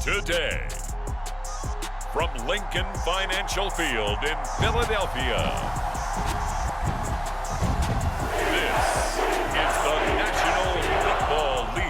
Today, from Lincoln Financial Field in Philadelphia, this is the National Football League.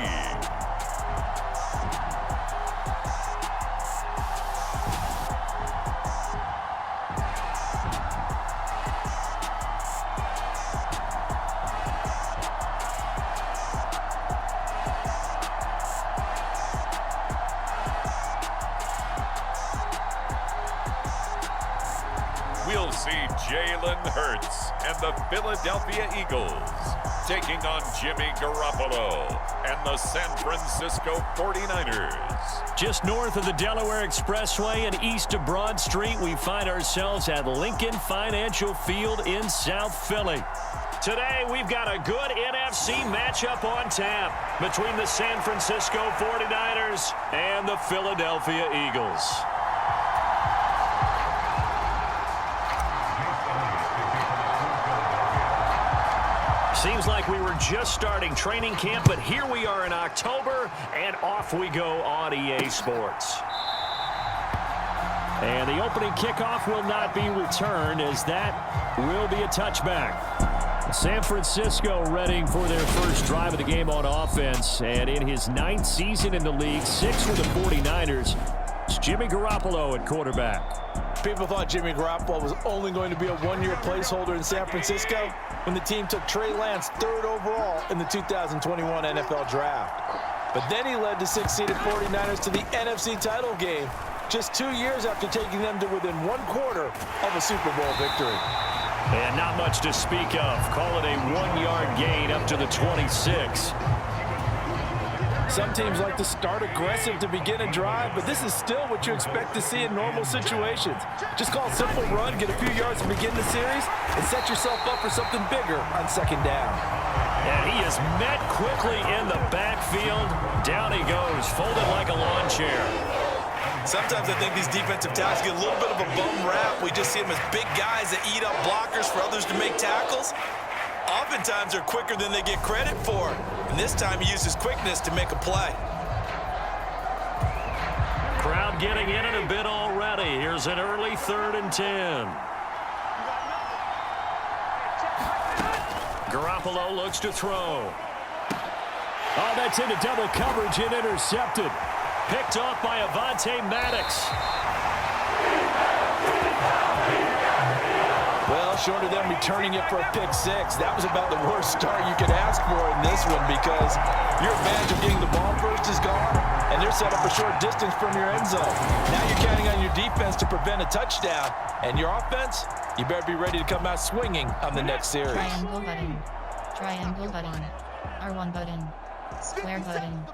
We'll see Jalen Hurts and the Philadelphia Eagles taking on Jimmy Garoppolo and the San Francisco 49ers. Just north of the Delaware Expressway and east of Broad Street, we find ourselves at Lincoln Financial Field in South Philly. Today, we've got a good NFC matchup on tap between the San Francisco 49ers and the Philadelphia Eagles. Seems like we were just starting training camp, but here we are in October, and off we go on EA Sports. And the opening kickoff will not be returned, as that will be a touchback. San Francisco readying for their first drive of the game on offense, and in his 9th season in the league, 6 for the 49ers, it's Jimmy Garoppolo at quarterback. People thought Jimmy Garoppolo was only going to be a one-year placeholder in San Francisco when the team took Trey Lance 3rd overall in the 2021 NFL Draft. But then he led the 6th-seeded 49ers to the NFC title game just 2 years after taking them to within 1/4 of a Super Bowl victory. And not much to speak of. Call it a 1-yard gain up to the 26. Some teams like to start aggressive to begin a drive, but this is still what you expect to see in normal situations. Just call a simple run, get a few yards to begin the series, and set yourself up for something bigger on 2nd down. And he is met quickly in the backfield. Down he goes, folded like a lawn chair. Sometimes I think these defensive tackles get a little bit of a bum rap. We just see them as big guys that eat up blockers for others to make tackles. Oftentimes they're quicker than they get credit for. And this time he uses quickness to make a play. Crowd getting in it a bit already. Here's an early 3rd and 10. Garoppolo looks to throw. Oh, that's into double coverage and intercepted. Picked off by Avonte Maddox. Well, short of them returning it for a pick-6, that was about the worst start you could ask for in this one, because your advantage of getting the ball first is gone, and they're set up a short distance from your end zone. Now you're counting on your defense to prevent a touchdown, and your offense, you better be ready to come out swinging on the next series. Triangle button. Triangle button. R1 button. Square button.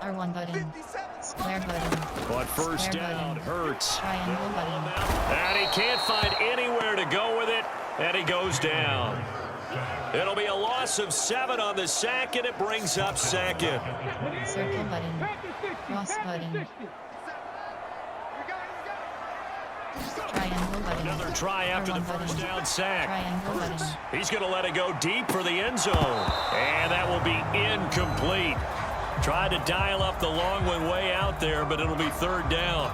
R1 button. Square button. But first down, Hurts. Triangle button. And he can't find anywhere to go with it, and he goes down. It'll be a loss of 7 on the sack, and it brings up 2nd. Circle button. Cross button. Triangle button. Another try after the first down sack. Triangle button. He's going to let it go deep for the end zone. And that will be incomplete. Tried to dial up the long one way out there, but it'll be 3rd down.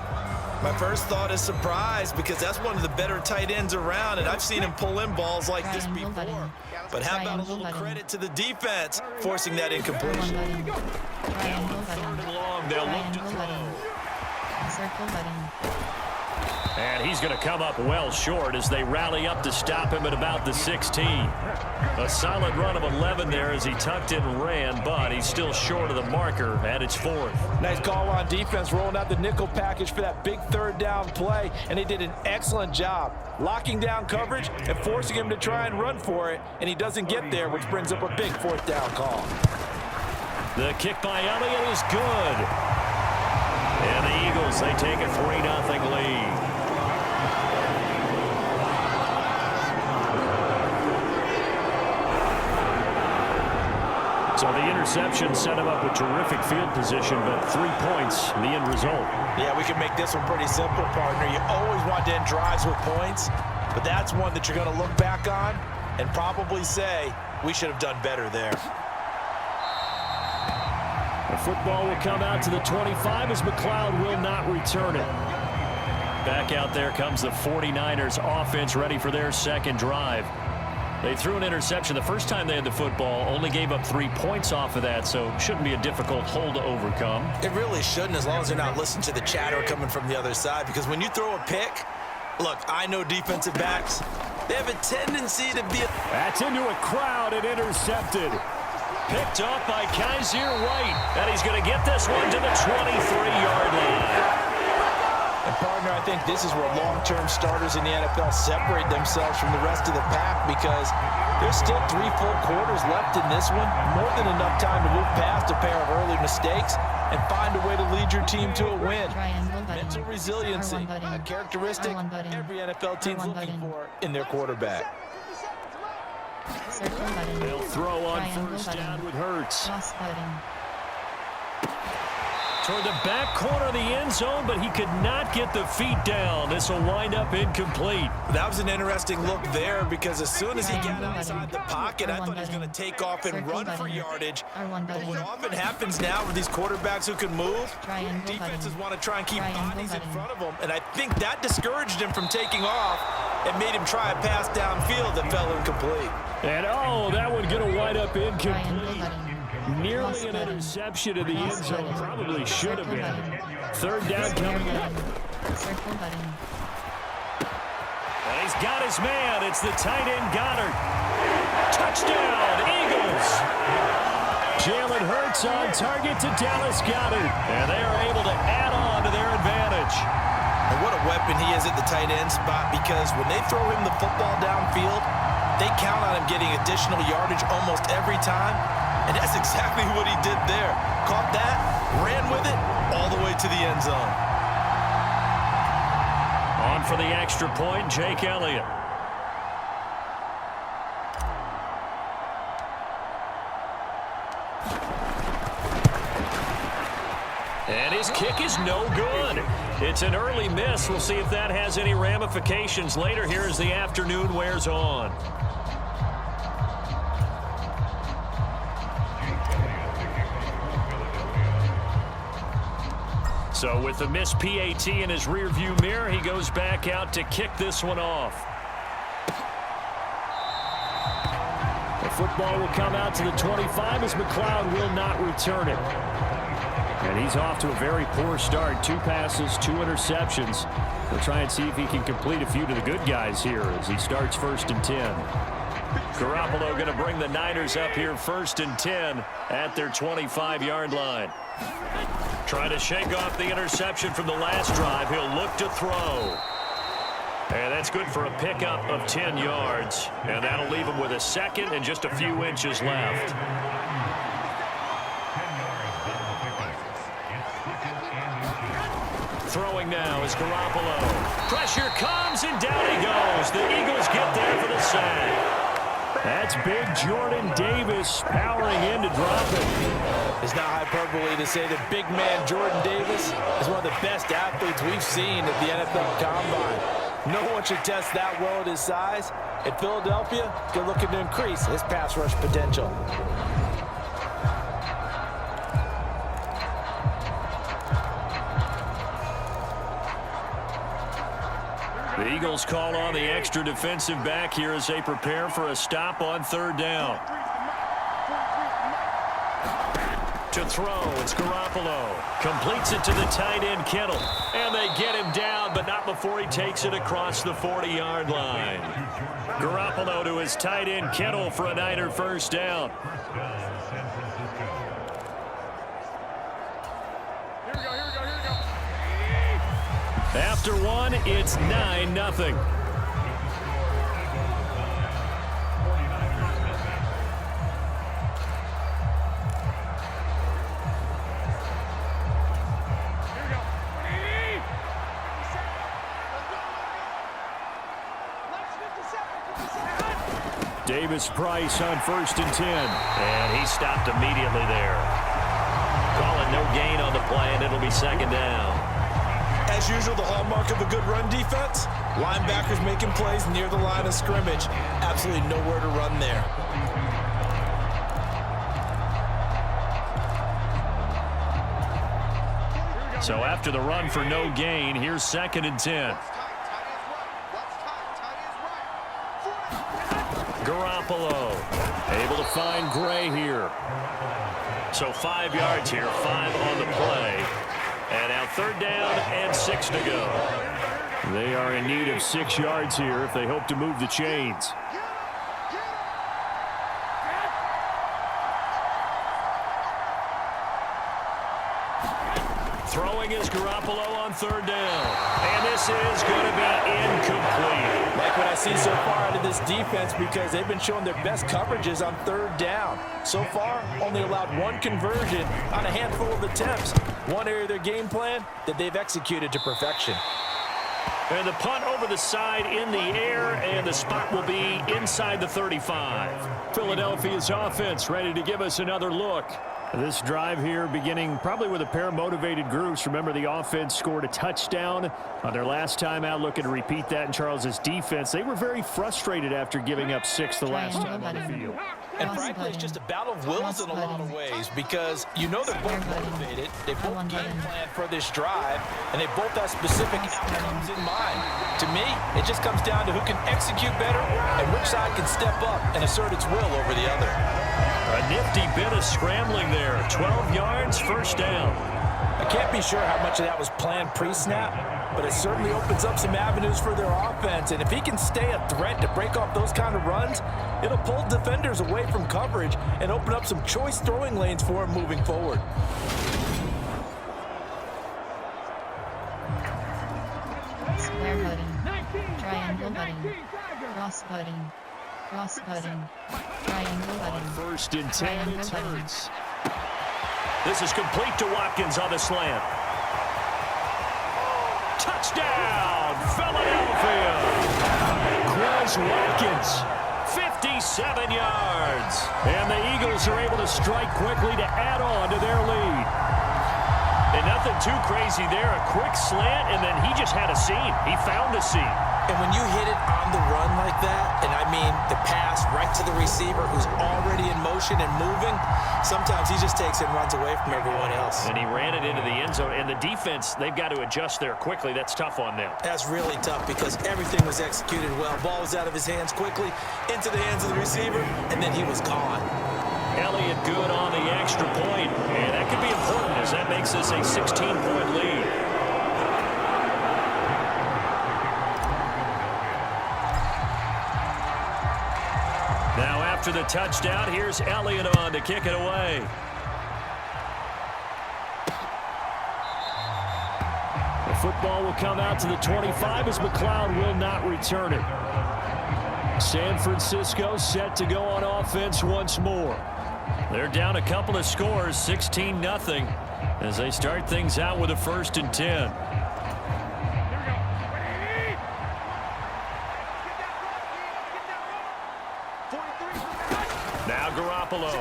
My first thought is surprise, because that's one of the better tight ends around, and I've seen him pull in balls like this before. But how about a little credit to the defense forcing that incompletion? Triangle button. 3rd and long, they'll look to throw. Circle button. And he's going to come up well short as they rally up to stop him at about the 16. A solid run of 11 there as he tucked in and ran, but he's still short of the marker at its 4th. Nice call on defense, rolling out the nickel package for that big 3rd down play, and they did an excellent job locking down coverage and forcing him to try and run for it, and he doesn't get there, which brings up a big 4th down call. The kick by Elliott is good. And the Eagles, they take a 3-0 lead. So the interception set him up with terrific field position, but 3 points, the end result. Yeah, we can make this one pretty simple, partner. You always want to end drives with points, but that's one that you're going to look back on and probably say, we should have done better there. football will come out to the 25 as McLeod will not return it. Back out there comes the 49ers offense ready for their second drive. They threw an interception the first time they had the football, only gave up 3 points off of that, so shouldn't be a difficult hole to overcome. It really shouldn't, as long as they're not listening to the chatter coming from the other side, because when you throw a pick, look, I know defensive backs, they have a tendency to be... That's into a crowd and intercepted. Picked off by Kaiser White, and he's going to get this one to the 23-yard line. And partner, I think this is where long-term starters in the NFL separate themselves from the rest of the pack, because there's still 3 full quarters left in this one. More than enough time to move past a pair of early mistakes and find a way to lead your team to a win. Mental resiliency, a characteristic every NFL team's looking for in their quarterback. They'll throw on first down with Hurts. Toward the back corner of the end zone, but he could not get the feet down. This will wind up incomplete. That was an interesting look there, because as soon as he got inside the pocket, I thought he was going to take off and run for yardage. But what often happens now with these quarterbacks who can move, defenses want to try and keep bodies in front of them, and I think that discouraged him from taking off and made him try a pass downfield that fell incomplete. And oh, that one going to wind up incomplete. Nearly an interception in the end zone. Probably should have been. Third down coming up. And he's got his man. It's the tight end Goddard. Touchdown, Eagles. Jalen Hurts on target to Dallas Goddard. And they are able to add on to their advantage. And what a weapon he is at the tight end spot, because when they throw him the football downfield, they count on him getting additional yardage almost every time. And that's exactly what he did there. Caught that, ran with it, all the way to the end zone. On for the extra point, Jake Elliott. And his kick is no good. It's an early miss. We'll see if that has any ramifications later here as the afternoon wears on. So with the missed PAT in his rearview mirror, he goes back out to kick this one off. The football will come out to the 25 as McLeod will not return it. And he's off to a very poor start. 2 passes, 2 interceptions. We'll try and see if he can complete a few to the good guys here as he starts 1st and 10. Garoppolo going to bring the Niners up here 1st and 10 at their 25-yard line. Trying to shake off the interception from the last drive. He'll look to throw. And that's good for a pickup of 10 yards. And that'll leave him with a second and just a few inches left. Throwing now is Garoppolo. Pressure comes and down he goes. The Eagles get there for the sack. That's big Jordan Davis powering in to drop it. It's not hyperbole to say that big man Jordan Davis is one of the best athletes we've seen at the NFL Combine. No one should test that well at his size. At Philadelphia, they're looking to increase his pass rush potential. The Eagles call on the extra defensive back here as they prepare for a stop on 3rd down. To throw, it's Garoppolo. Completes it to the tight end Kittle. And they get him down, but not before he takes it across the 40-yard line. Garoppolo to his tight end Kittle for a Niner 1st down. After one, it's 9-0. Davis Price on 1st and 10. And he stopped immediately there. Calling no gain on the play, and it'll be 2nd down. As usual, the hallmark of a good run defense, linebackers making plays near the line of scrimmage. Absolutely nowhere to run there. So after the run for no gain, here's 2nd and 10. Garoppolo able to find Gray here. So 5 yards here, 5 on the play. And now 3rd down and 6 to go. They are in need of 6 yards here if they hope to move the chains. Throwing is Garoppolo on 3rd down. And this is going to be incomplete. Like what I see so far out of this defense, because they've been showing their best coverages on 3rd down. So far, only allowed 1 conversion on a handful of attempts. One area of their game plan that they've executed to perfection. And the punt over the side in the air, and the spot will be inside the 35. Philadelphia's offense ready to give us another look. This drive here beginning probably with a pair of motivated groups. Remember, the offense scored a touchdown on their last time out, looking to repeat that in Charles's defense. They were very frustrated after giving up 6 the last time on the field. And frankly, it's just a battle of wills in a lot of ways, because you know they're both motivated. They both game plan for this drive, and they both have specific outcomes in mind. To me, it just comes down to who can execute better and which side can step up and assert its will over the other. A nifty bit of scrambling there. 12 yards, 1st down. I can't be sure how much of that was planned pre-snap, but it certainly opens up some avenues for their offense. And if he can stay a threat to break off those kind of runs, it'll pull defenders away from coverage and open up some choice throwing lanes for him moving forward. Square button. Triangle button. Cross button. Cross button. Triangle button. 1st and 10, Triangle it's button. Hurts. This is complete to Watkins on the slant. Touchdown, Philadelphia! Chris Watkins, 57 yards. And the Eagles are able to strike quickly to add on to their lead. And nothing too crazy there. A quick slant, and then he just had a seam. He found a seam. And when you hit it on the run like that, and I mean the pass right to the receiver who's already in motion and moving, sometimes he just takes it and runs away from everyone else. And he ran it into the end zone. And the defense, they've got to adjust there quickly. That's tough on them. That's really tough because everything was executed well. Ball was out of his hands quickly, into the hands of the receiver, and then he was gone. Elliott good on the extra point. And that could be important as that makes this a 16-point lead. Now after the touchdown, here's Elliott on to kick it away. The football will come out to the 25 as McLeod will not return it. San Francisco set to go on offense once more. They're down a couple of scores, 16-0, as they start things out with a 1st and 10. Now Garoppolo.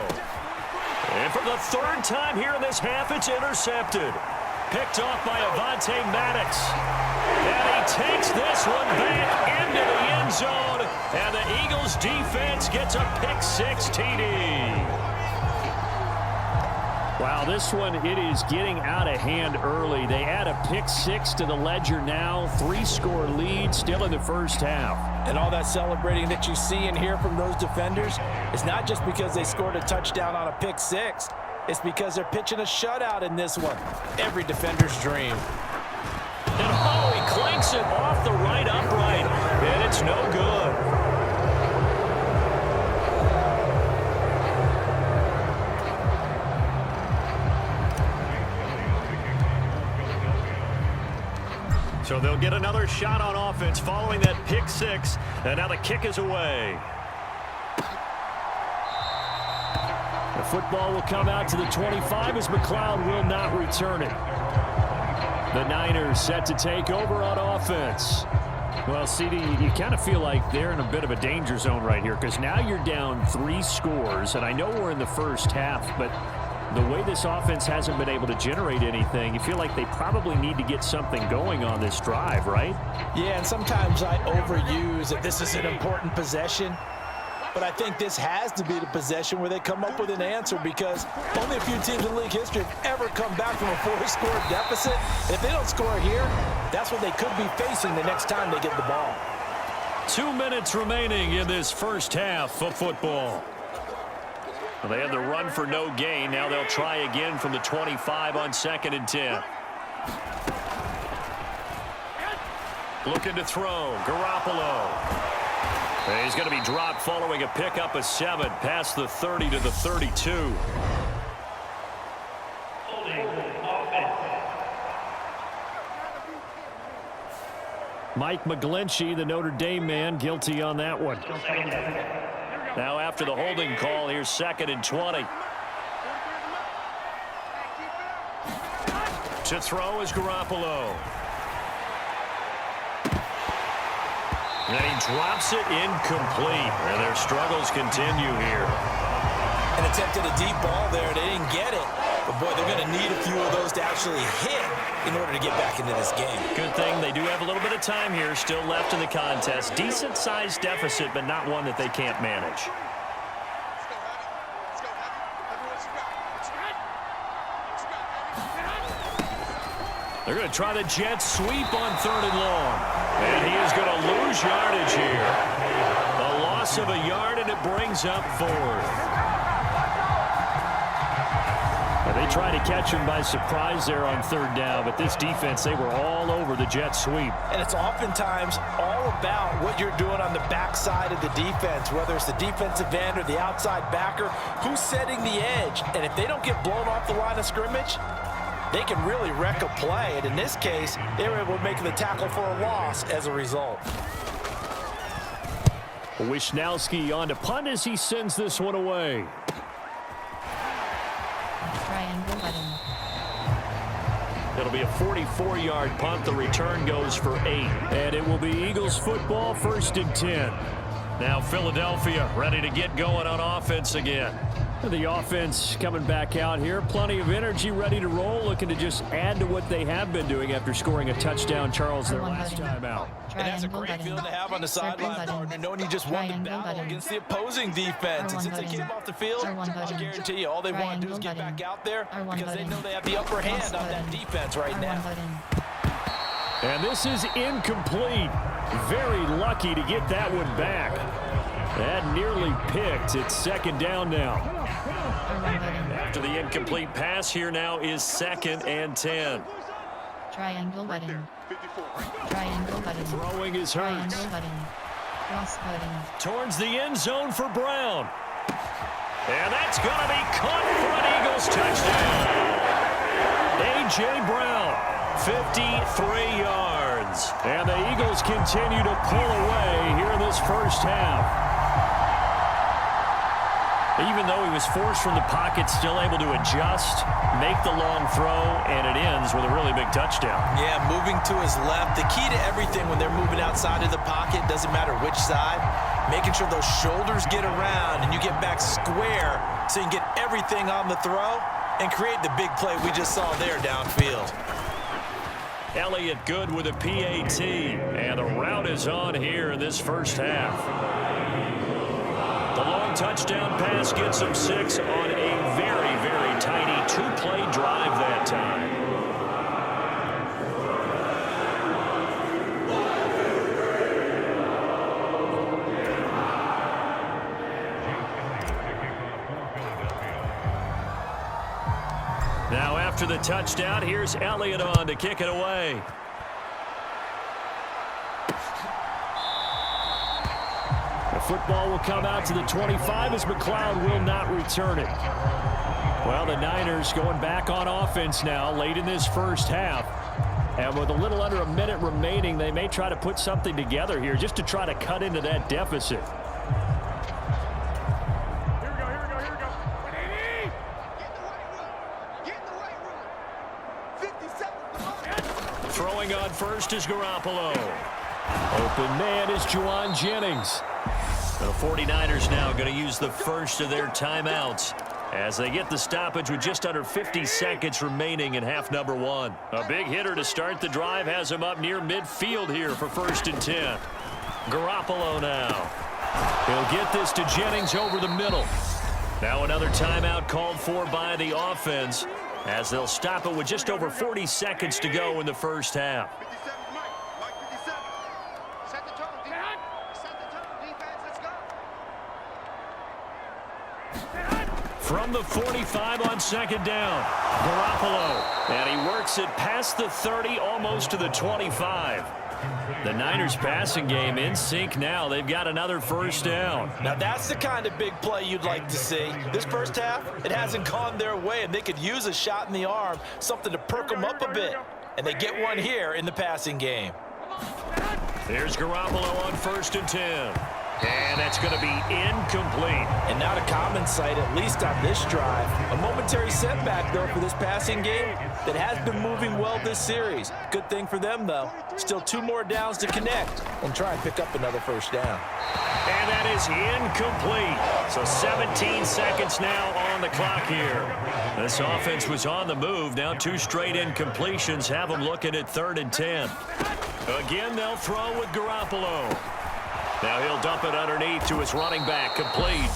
And for the 3rd time here in this half, it's intercepted. Picked off by Avonte Maddox. And he takes this one back into the end zone. And the Eagles defense gets a pick-6 TD. Wow, this one, it is getting out of hand early. They add a pick-6 to the ledger now. 3-score lead still in the 1st half. And all that celebrating that you see and hear from those defenders is not just because they scored a touchdown on a pick-6. It's because they're pitching a shutout in this one. Every defender's dream. And oh, he clanks it off the right upright. And it's no good. So they'll get another shot on offense following that pick-6. And now the kick is away. The football will come out to the 25 as McLeod will not return it. The Niners set to take over on offense. Well, CD, you kind of feel like they're in a bit of a danger zone right here because now you're down 3 scores. And I know we're in the 1st half, but the way this offense hasn't been able to generate anything, you feel like they probably need to get something going on this drive, right? Yeah, and sometimes I overuse that this is an important possession. But I think this has to be the possession where they come up with an answer, because only a few teams in league history have ever come back from a 4-score deficit. And if they don't score here, that's what they could be facing the next time they get the ball. 2 minutes remaining in this first half of football. Well, they had the run for no gain. Now they'll try again from the 25 on 2nd and 10. Looking to throw. Garoppolo. And he's going to be dropped following a pickup of 7 past the 30 to the 32. Mike McGlinchey, the Notre Dame man, guilty on that one. Now after the holding call, here's 2nd and 20. To throw is Garoppolo. And he drops it incomplete. And their struggles continue here. And attempted a deep ball there. They didn't get it. But, boy, they're going to need a few of those to actually hit in order to get back into this game. Good thing they do have a little bit of time here still left in the contest. Decent-sized deficit, but not one that they can't manage. They're going to try the jet sweep on 3rd and long. And he is going to lose yardage here. A loss of a yard, and it brings up 4th. They tried to catch him by surprise there on 3rd down, but this defense, they were all over the jet sweep. And it's oftentimes all about what you're doing on the backside of the defense, whether it's the defensive end or the outside backer, who's setting the edge. And if they don't get blown off the line of scrimmage, they can really wreck a play. And in this case, they were able to make the tackle for a loss as a result. Wisnowski on to punt as he sends this one away. Triangle button. It'll be a 44-yard punt. The return goes for 8. And it will be Eagles football, 1st and 10. Now Philadelphia ready to get going on offense again. The offense coming back out here. Plenty of energy, ready to roll, looking to just add to what they have been doing after scoring a touchdown, Charles, their last time out. And that's a great feeling to have on the sideline, partner, knowing you just won the battle against the opposing defense. And since they came off the field, I guarantee you all they want to do is get back out there because they know they have the upper hand on that defense right now. And this is incomplete. Very lucky to get that one back. That nearly picked. It's 2nd down now. After the incomplete pass, here now is 2nd and 10. Triangle button. Triangle button. Throwing is Hurts. Triangle button. Cross button. Towards the end zone for Brown. And that's going to be caught for an Eagles touchdown. A.J. Brown, 53 yards. And the Eagles continue to pull away here in this first half. Even though he was forced from the pocket, still able to adjust, make the long throw, and it ends with a really big touchdown. Yeah, moving to his left. The key to everything when they're moving outside of the pocket, doesn't matter which side, making sure those shoulders get around and you get back square so you can get everything on the throw and create the big play we just saw there downfield. Elliott good with a PAT, and the route is on here in this first half. The long touchdown pass gets him 6 on a very, very tiny 2-play drive that time. Now after the touchdown, here's Elliott on to kick it away. Football will come out to the 25 as McLeod will not return it. Well, the Niners going back on offense now late in this first half. And with a little under a minute remaining, they may try to put something together here just to try to cut into that deficit. Throwing on first is Garoppolo. Open man is Juwan Jennings. The 49ers now going to use the first of their timeouts as they get the stoppage with just under 50 seconds remaining in half number 1. A big hitter to start the drive has him up near midfield here for 1st and 10. Garoppolo now. He'll get this to Jennings over the middle. Now another timeout called for by the offense as they'll stop it with just over 40 seconds to go in the first half. From the 45 on second down, Garoppolo. And he works it past the 30, almost to the 25. The Niners passing game in sync now. They've got another first down. Now that's the kind of big play you'd like to see. This first half, it hasn't gone their way, and they could use a shot in the arm, something to perk them up a bit. And they get one here in the passing game. Here's Garoppolo on 1st and 10. And that's going to be incomplete. And not a common sight, at least on this drive. A momentary setback, though, for this passing game that has been moving well this series. Good thing for them, though. Still 2 more downs to connect and try and pick up another first down. And that is incomplete. So 17 seconds now on the clock here. This offense was on the move. Now 2 straight incompletions have them looking at 3rd and 10. Again, they'll throw with Garoppolo. Now he'll dump it underneath to his running back, complete.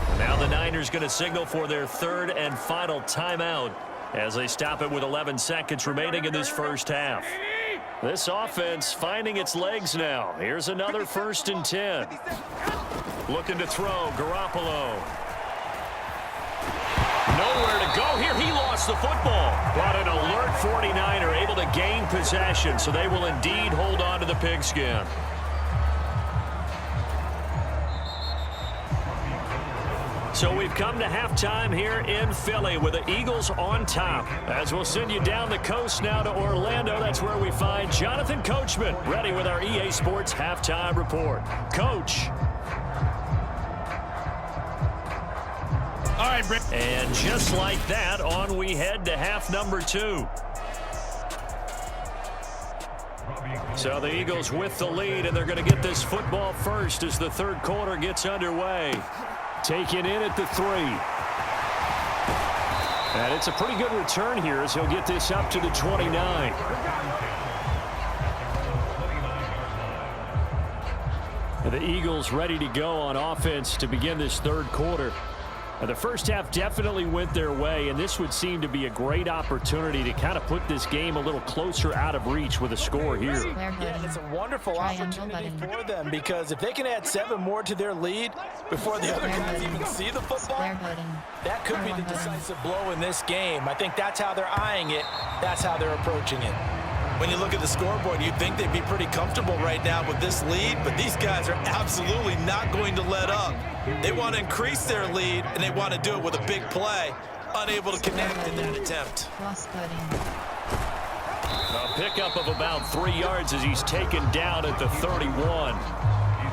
And now the Niners going to signal for their 3rd and final timeout as they stop it with 11 seconds remaining in this first half. This offense finding its legs now. Here's another 1st and 10. Looking to throw, Garoppolo. Nowhere to go here. He lost the football. But an alert 49er able to gain possession, so they will indeed hold on to the pigskin. So we've come to halftime here in Philly with the Eagles on top. As we'll send you down the coast now to Orlando, that's where we find Jonathan Coachman ready with our EA Sports Halftime Report. Coach. All right, Britt. And just like that, on we head to half number 2. So the Eagles with the lead, and they're going to get this football first as the 3rd quarter gets underway. Taken in at the 3. And it's a pretty good return here as he'll get this up to the 29. The Eagles ready to go on offense to begin this 3rd quarter. The first half definitely went their way, and this would seem to be a great opportunity to kind of put this game a little closer out of reach with a score here. Yeah, it's a wonderful opportunity for them because if they can add 7 more to their lead before the other guys even see the football, that could be the decisive blow in this game. I think that's how they're eyeing it. That's how they're approaching it. When you look at the scoreboard, you'd think they'd be pretty comfortable right now with this lead, but these guys are absolutely not going to let up. They want to increase their lead, and they want to do it with a big play. Unable to connect in that attempt. A pickup of about 3 yards as he's taken down at the 31.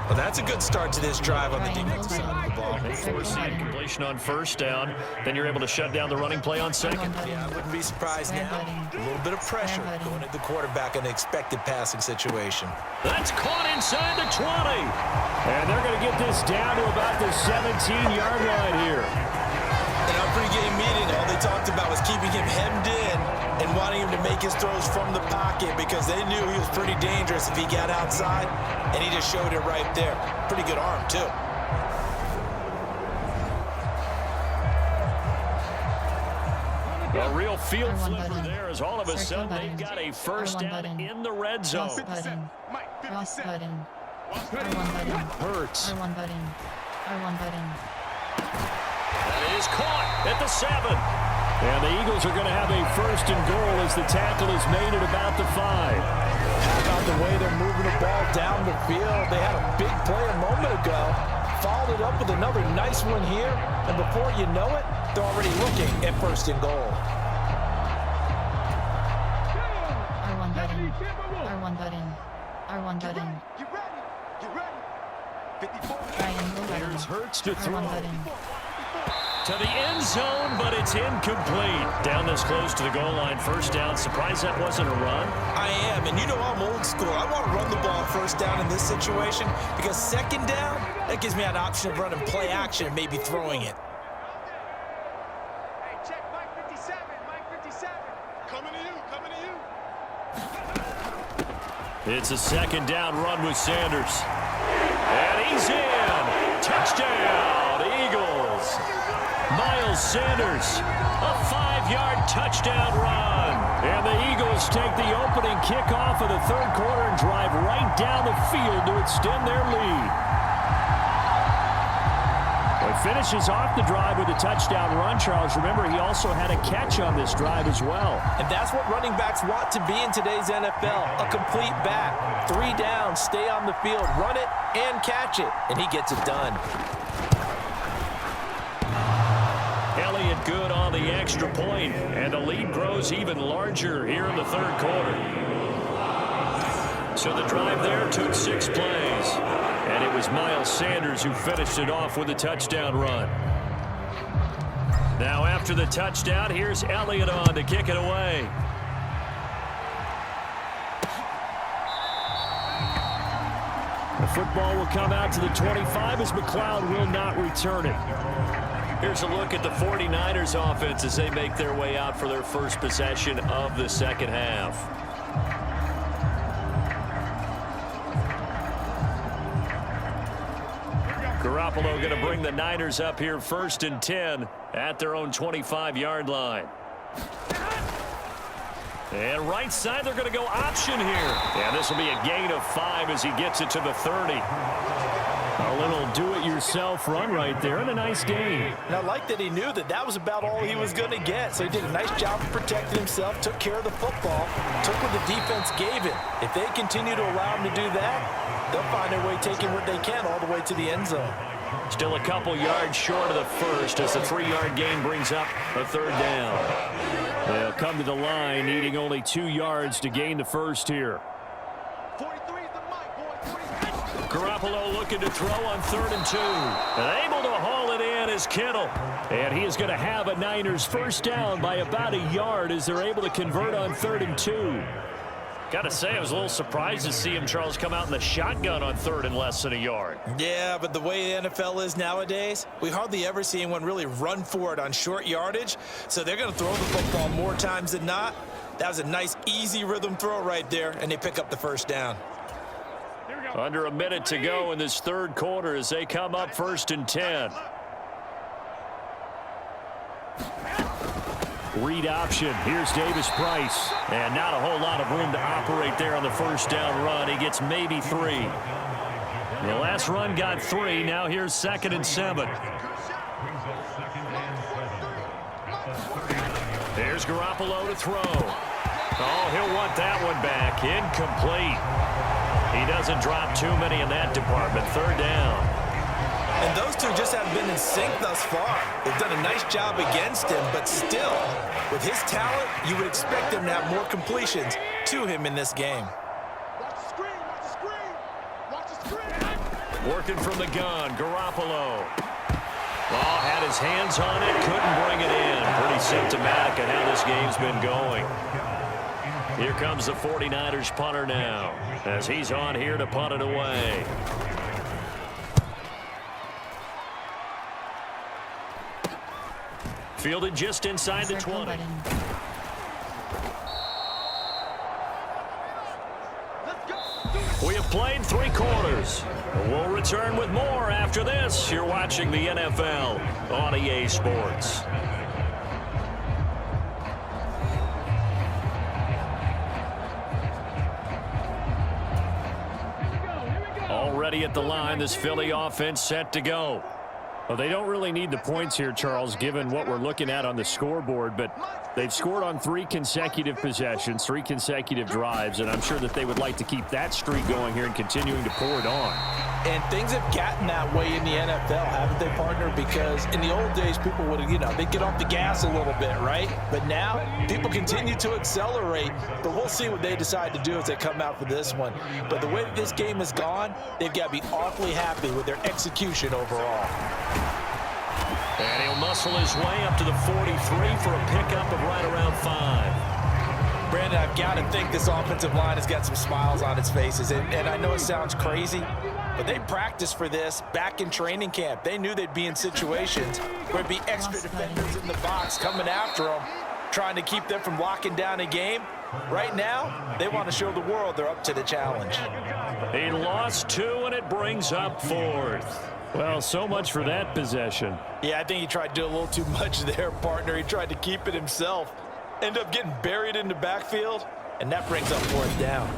Well, that's a good start to this drive on the defensive side of the ball. Forcing completion on 1st down. Then you're able to shut down the running play on 2nd. Yeah, I wouldn't be surprised now. A little bit of pressure going at the quarterback in an expected passing situation. That's caught inside the 20. And they're going to get this down to about the 17-yard line here. In our pregame meeting, all they talked about was keeping him hemmed in and wanting him to make his throws from the pocket because they knew he was pretty dangerous if he got outside, and he just showed it right there. Pretty good arm, too. A real field flipper there as all of a sudden they've got a first down in the red zone. Cross button. Hurts. R1 button. R1 button. That is caught at the 7. And the Eagles are going to have a 1st and goal as the tackle is made at about the 5. How about the way they're moving the ball down the field? They had a big play a moment ago. Followed it up with another nice one here. And before you know it, they're already looking at 1st and goal. R1 button. R1 button. R1 button. Triangle button. Here's Hurts to throw. R1 button. To the end zone, but it's incomplete. Down this close to the goal line, 1st down. Surprised that wasn't a run? I am, and you know I'm old school. I want to run the ball 1st down in this situation because 2nd down, that gives me an option of running play action and maybe throwing it. Hey, check Mike 57, Mike 57. Coming to you, coming to you. It's a 2nd down run with Sanders. And He's in. Touchdown, Eagles. Miles Sanders, a 5-yard touchdown run. And the Eagles take the opening kickoff of the third quarter and drive right down the field to extend their lead. He finishes off the drive with a touchdown run, Charles. Remember, he also had a catch on this drive as well. And that's what running backs want to be in today's NFL, a complete back. 3 down, stay on the field, run it, and catch it. And he gets it done. Elliott good on the extra point, and the lead grows even larger here in the third quarter. So the drive there took 6 plays. And it was Miles Sanders who finished it off with a touchdown run. Now after the touchdown, here's Elliott on to kick it away. The football will come out to the 25 as McLeod will not return it. Here's a look at the 49ers offense as they make their way out for their first possession of the second half. Garoppolo going to bring the Niners up here 1st and 10 at their own 25-yard line. And right side, they're going to go option here. And this will be a gain of 5 as he gets it to the 30. A little do-it-yourself run right there, and a nice gain. And I like that he knew that that was about all he was going to get. So he did a nice job of protecting himself, took care of the football, took what the defense gave him. If they continue to allow him to do that, they'll find their way taking what they can all the way to the end zone. Still a couple yards short of the first as the 3-yard gain brings up a 3rd down. They'll come to the line needing only 2 yards to gain the first here. 43 is the mic, boy. 43. Garoppolo looking to throw on 3rd and 2. And able to haul it in is Kittle. And he is going to have a Niners first down by about a yard as they're able to convert on 3rd and 2. Got to say, I was a little surprised to see him, Charles, come out in the shotgun on 3rd and less than a yard. Yeah, but the way the NFL is nowadays, we hardly ever see anyone really run for it on short yardage. So they're going to throw the football more times than not. That was a nice, easy rhythm throw right there, and they pick up the first down. Under a minute to go in this third quarter as they come up 1st and 10. Read option. Here's Davis Price. And not a whole lot of room to operate there on the first down run. He gets maybe 3. The last run got 3. Now here's 2nd and 7. There's Garoppolo to throw. Oh, he'll want that one back. Incomplete. He doesn't drop too many in that department. 3rd down. And those two just haven't been in sync thus far. They've done a nice job against him, but still, with his talent, you would expect him to have more completions to him in this game. Watch the screen, watch the screen, watch the screen. Working from the gun, Garoppolo. Oh, had his hands on it, couldn't bring it in. Pretty symptomatic of how this game's been going. Here comes the 49ers punter now, as he's on here to punt it away. Fielded just inside the 20. We have played 3 quarters. We'll return with more after this. You're watching the NFL on EA Sports. Already at the line, this Philly offense set to go. Well, they don't really need the points here, Charles, given what we're looking at on the scoreboard, but they've scored on 3 consecutive possessions, 3 consecutive drives, and I'm sure that they would like to keep that streak going here and continuing to pour it on. And things have gotten that way in the NFL, haven't they, partner? Because in the old days, people would, they'd get off the gas a little bit, right? But now, people continue to accelerate, but we'll see what they decide to do as they come out for this one. But the way that this game has gone, they've got to be awfully happy with their execution overall. And he'll muscle his way up to the 43 for a pickup of right around 5. Brandon, I've got to think this offensive line has got some smiles on its faces. And I know it sounds crazy, but they practiced for this back in training camp. They knew they'd be in situations where it'd be extra defenders in the box coming after them. trying to keep them from locking down a game. Right now, they want to show the world they're up to the challenge. He lost 2, and it brings up 4th. Well, so much for that possession. Yeah, I think he tried to do a little too much there, partner. He tried to keep it himself. Ended up getting buried in the backfield, and that brings up 4th down.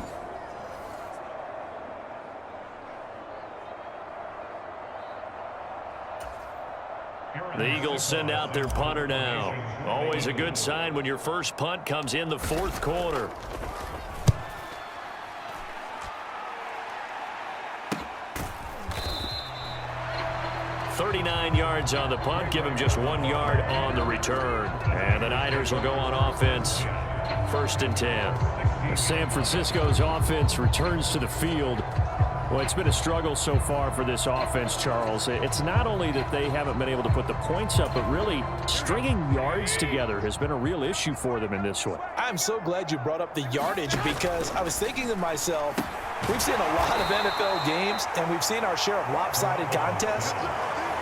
The Eagles send out their punter now. Always a good sign when your first punt comes in the 4th quarter. .39 yards on the punt, give him just 1 yard on the return. And the Niners will go on offense, 1st and 10. San Francisco's offense returns to the field. Well, it's been a struggle so far for this offense, Charles. It's not only that they haven't been able to put the points up, but really stringing yards together has been a real issue for them in this one. I'm so glad you brought up the yardage, because I was thinking to myself, we've seen a lot of NFL games, and we've seen our share of lopsided contests,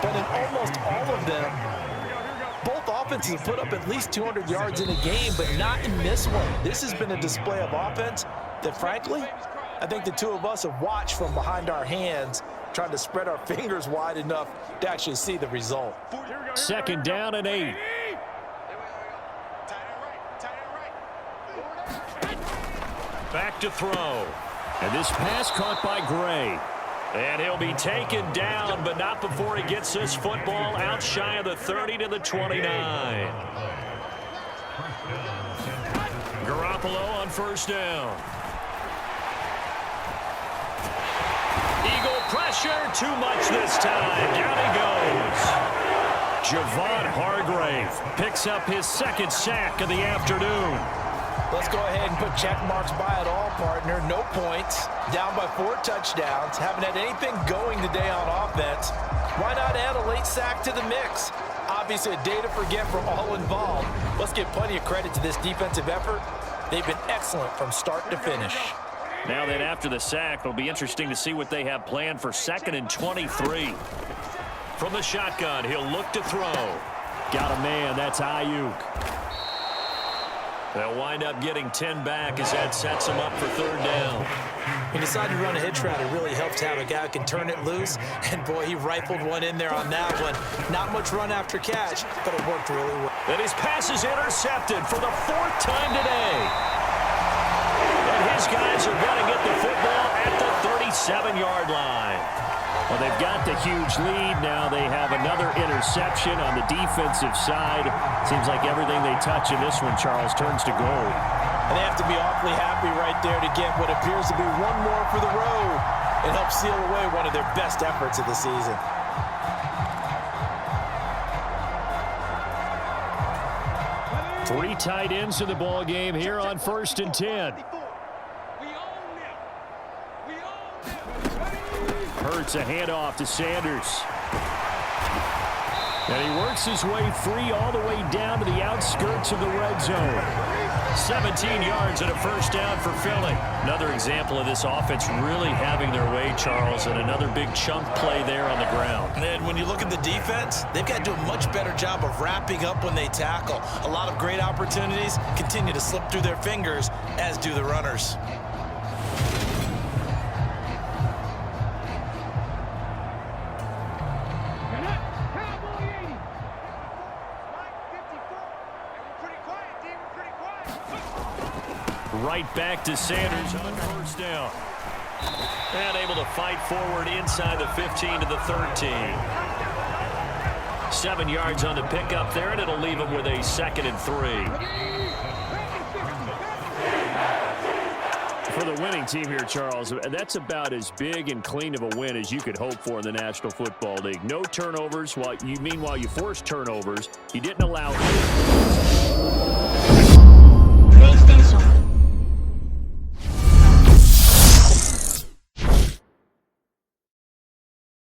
but in almost all of them, both offenses put up at least 200 yards in a game, but not in this one. This has been a display of offense that, frankly, I think the two of us have watched from behind our hands, trying to spread our fingers wide enough to actually see the result. 2nd down and 8. Back to throw. And this pass caught by Gray. And he'll be taken down, but not before he gets this football out shy of the 30 to the 29. Garoppolo on 1st down. Eagle pressure, too much this time. Down he goes. Javon Hargrave picks up his 2nd sack of the afternoon. Let's go ahead and put check marks by it all, partner. No points, down by 4 touchdowns, haven't had anything going today on offense. Why not add a late sack to the mix? Obviously a day to forget for all involved. Let's give plenty of credit to this defensive effort. They've been excellent from start to finish. Now then, after the sack, it'll be interesting to see what they have planned for 2nd and 23. From the shotgun, he'll look to throw. Got a man, that's Ayuk. They'll wind up getting 10 back as that sets them up for 3rd down. He decided to run a hitch route. It really helps to have a guy who can turn it loose. And, boy, he rifled one in there on that one. Not much run after catch, but it worked really well. And his pass is intercepted for the 4th time today. And his guys are going to get the football at the 37-yard line. Well, they've got the huge lead. Now they have another interception on the defensive side. Seems like everything they touch in this one, Charles, turns to gold. And they have to be awfully happy right there to get what appears to be one more for the road and help seal away one of their best efforts of the season. Three tight ends in the ball game here on 1st and 10. Hurts a handoff to Sanders. And he works his way free all the way down to the outskirts of the red zone. 17 yards and a 1st down for Philly. Another example of this offense really having their way, Charles, and another big chunk play there on the ground. And when you look at the defense, they've got to do a much better job of wrapping up when they tackle. A lot of great opportunities continue to slip through their fingers, as do the runners. Right back to Sanders on 1st down. And able to fight forward inside the 15 to the 13. 7 yards on the pickup there, and it'll leave him with a 2nd and 3. For the winning team here, Charles, that's about as big and clean of a win as you could hope for in the National Football League. No turnovers. Meanwhile, you forced turnovers. You didn't allow